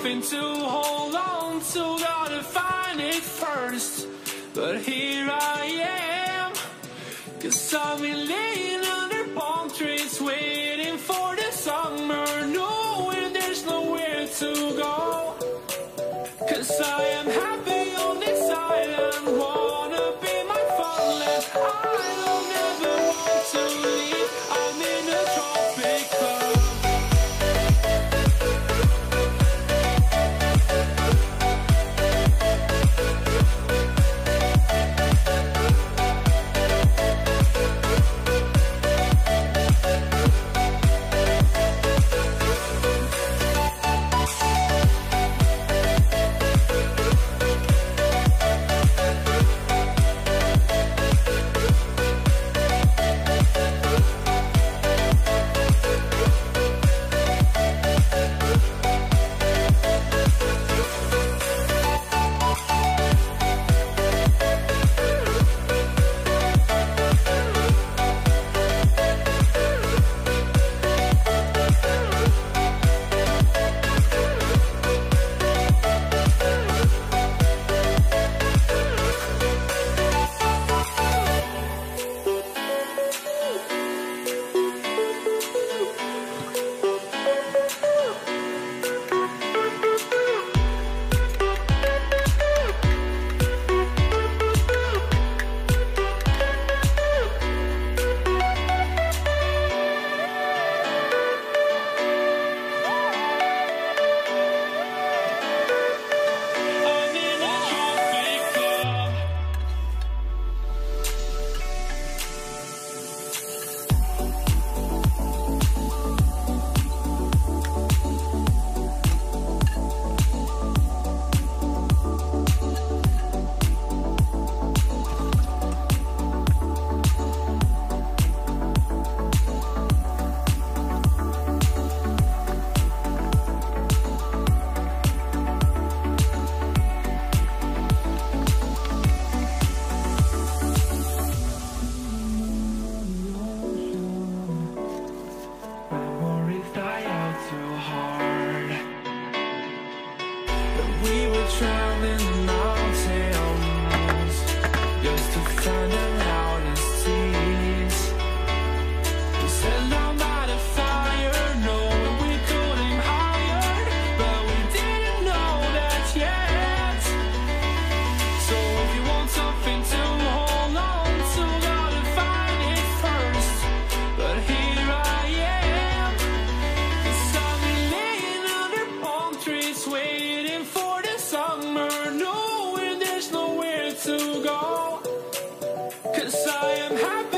something to hold on to, gotta find it first. But here I am, 'cause I've been laying under palm trees, waiting for the summer, knowing there's nowhere to go. 'Cause I am happy on this island, wanna be my fatherland. I don't ever want to leave, I'm in a tropic club. Traveling mountains just to find the loudest seas. We set down by the fire, knowing we could aim higher, but we didn't know that yet. So if you want something to hold on to, gotta find it first. But here I am, 'cause I've been laying under palm trees, waiting for the summer, knowing there's nowhere to go. 'Cause I am happy